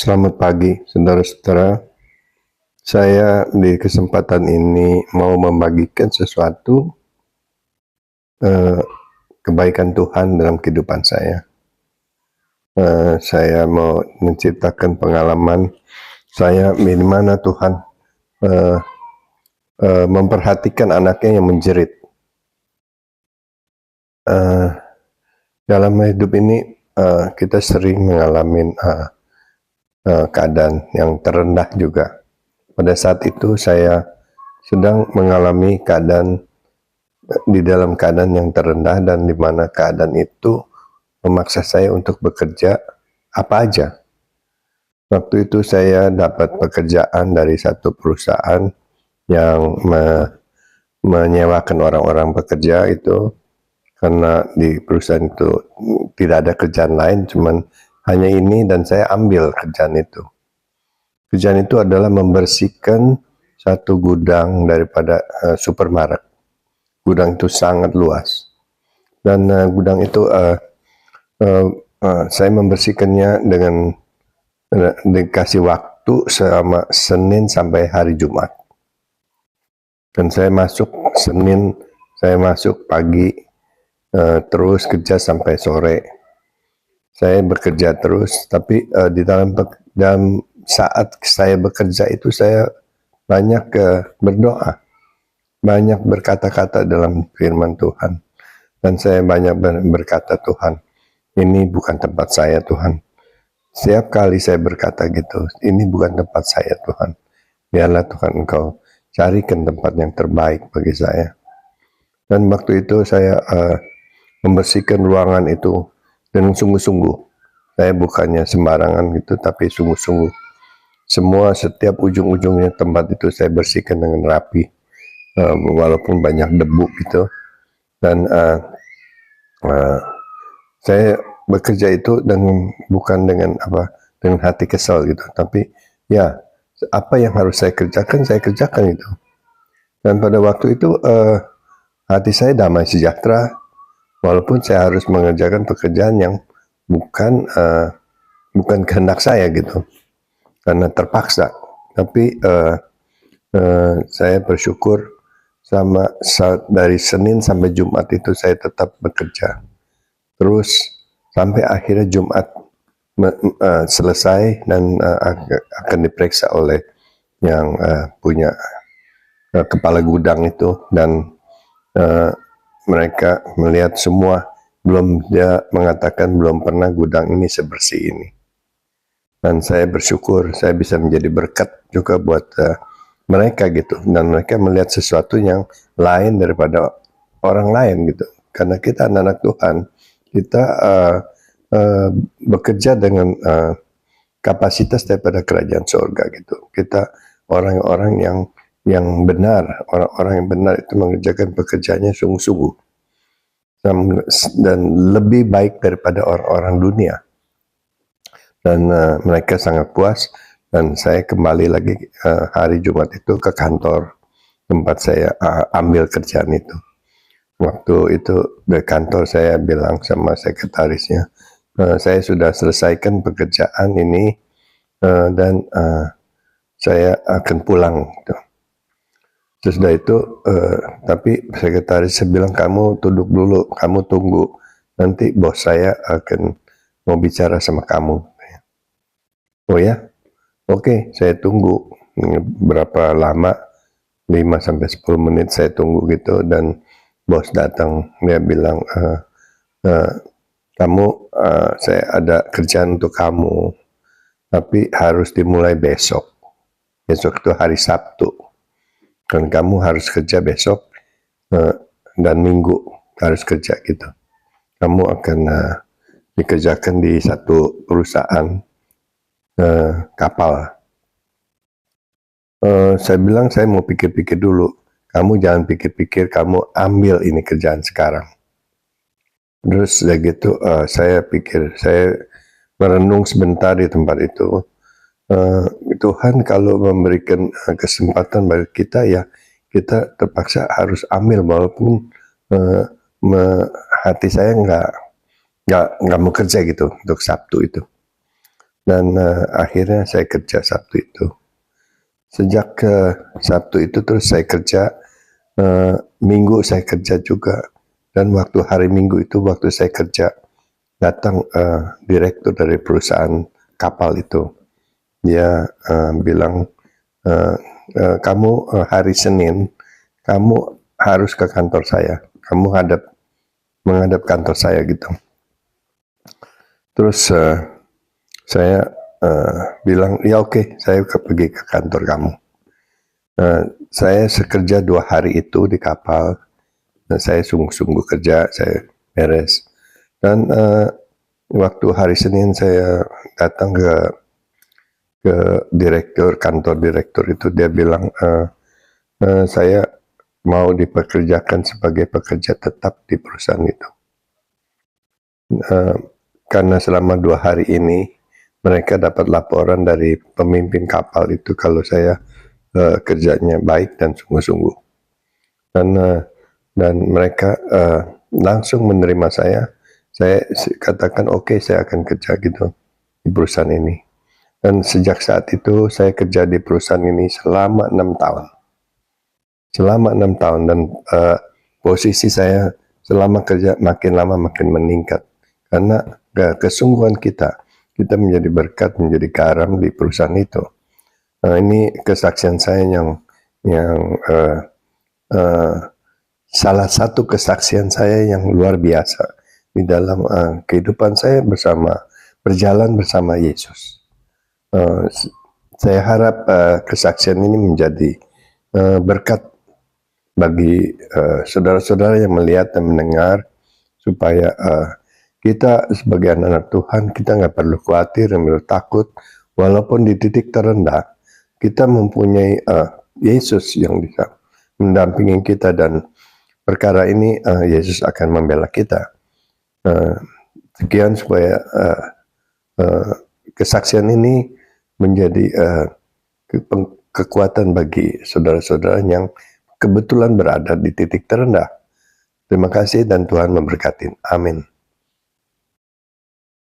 Selamat pagi, saudara-saudara. Saya di kesempatan ini mau membagikan sesuatu eh, kebaikan Tuhan dalam kehidupan saya. Saya mau menceritakan pengalaman saya di mana Tuhan eh, memperhatikan anaknya yang menjerit. Eh, dalam hidup ini kita sering mengalami keadaan yang terendah juga. Pada saat itu saya sedang mengalami keadaan di dalam keadaan yang terendah dan di mana keadaan itu memaksa saya untuk bekerja apa aja. Waktu itu saya dapat pekerjaan dari satu perusahaan yang menyewakan orang-orang bekerja itu karena di perusahaan itu tidak ada kerjaan lain, cuman hanya ini dan saya ambil kerjaan itu. Kerjaan itu adalah membersihkan satu gudang daripada supermarket. Gudang itu sangat luas dan gudang itu saya membersihkannya dengan dikasih waktu selama Senin sampai hari Jumat. Dan saya masuk Senin, saya masuk pagi, terus kerja sampai sore. Saya bekerja terus, tapi di dalam saat saya bekerja itu saya banyak berdoa, banyak berkata-kata dalam firman Tuhan. Dan saya banyak berkata, Tuhan, ini bukan tempat saya, Tuhan. Setiap kali saya berkata gitu, ini bukan tempat saya, Tuhan. Biarlah Tuhan Engkau carikan tempat yang terbaik bagi saya. Dan waktu itu saya membersihkan ruangan itu dengan sungguh-sungguh. Saya bukannya sembarangan gitu, tapi sungguh-sungguh. Semua setiap ujung-ujungnya tempat itu saya bersihkan dengan rapi, walaupun banyak debu gitu. Dan saya bekerja itu bukan dengan hati kesal gitu, tapi ya apa yang harus saya kerjakan itu. Dan pada waktu itu hati saya damai sejahtera, walaupun saya harus mengerjakan pekerjaan yang bukan kehendak saya gitu, karena terpaksa. Tapi saya bersyukur dari Senin sampai Jumat itu saya tetap bekerja. Terus sampai akhirnya Jumat selesai dan akan diperiksa oleh yang punya kepala gudang itu, dan mereka melihat semua. Dia mengatakan belum pernah gudang ini sebersih ini. Dan saya bersyukur saya bisa menjadi berkat juga buat mereka gitu, dan mereka melihat sesuatu yang lain daripada orang lain gitu, karena kita anak-anak Tuhan, kita bekerja dengan kapasitas daripada kerajaan surga gitu. Kita orang-orang yang benar, orang-orang yang benar itu mengerjakan pekerjaannya sungguh-sungguh dan lebih baik daripada orang-orang dunia. Dan mereka sangat puas, dan saya kembali lagi hari Jumat itu ke kantor tempat saya ambil kerjaan itu. Waktu itu di kantor saya bilang sama sekretarisnya, saya sudah selesaikan pekerjaan ini dan saya akan pulang gitu. Terus sudah itu tapi sekretaris bilang, kamu duduk dulu, kamu tunggu, nanti bos saya akan mau bicara sama kamu. Oh ya, oke, saya tunggu. Berapa lama, 5-10 menit saya tunggu gitu, dan bos datang. Dia bilang, saya ada kerjaan untuk kamu, tapi harus dimulai besok. Besok itu hari Sabtu, dan kamu harus kerja besok dan Minggu harus kerja gitu. Kamu akan dikerjakan di satu perusahaan kapal. Saya bilang, saya mau pikir-pikir dulu. Kamu jangan pikir-pikir, kamu ambil ini kerjaan sekarang. Terus udah gitu saya pikir, saya merenung sebentar di tempat itu. Tuhan kalau memberikan kesempatan bagi kita, ya kita terpaksa harus ambil, walaupun hati saya nggak mau kerja gitu untuk Sabtu itu. dan akhirnya saya kerja Sabtu itu. Sejak Sabtu itu terus saya kerja, Minggu saya kerja juga, dan waktu hari Minggu itu waktu saya kerja datang direktur dari perusahaan kapal itu. Dia bilang, kamu hari Senin kamu harus ke kantor saya, kamu menghadap kantor saya gitu. Terus saya bilang, ya oke, saya pergi ke kantor kamu. Saya sekerja 2 hari itu di kapal, dan saya sungguh-sungguh kerja, saya beres. Dan waktu hari Senin saya datang ke kantor direktur itu, dia bilang, saya mau dipekerjakan sebagai pekerja tetap di perusahaan itu. Karena selama 2 hari ini mereka dapat laporan dari pemimpin kapal itu kalau saya kerjanya baik dan sungguh-sungguh, dan mereka langsung menerima saya katakan oke, saya akan kerja gitu di perusahaan ini. Dan sejak saat itu saya kerja di perusahaan ini selama 6 tahun. Selama 6 tahun, dan posisi saya selama kerja makin lama makin meningkat. Karena kesungguhan kita menjadi berkat, menjadi garam di perusahaan itu. Ini kesaksian saya yang salah satu kesaksian saya yang luar biasa di dalam kehidupan saya berjalan bersama Yesus. Saya harap kesaksian ini menjadi berkat bagi saudara-saudara yang melihat dan mendengar, supaya kita sebagai anak-anak Tuhan, kita nggak perlu khawatir, nggak perlu takut, walaupun di titik terendah kita mempunyai Yesus yang bisa mendampingi kita, dan perkara ini Yesus akan membela kita. Sekian, supaya kesaksian ini menjadi kekuatan bagi saudara-saudara yang kebetulan berada di titik terendah. Terima kasih dan Tuhan memberkati. Amin.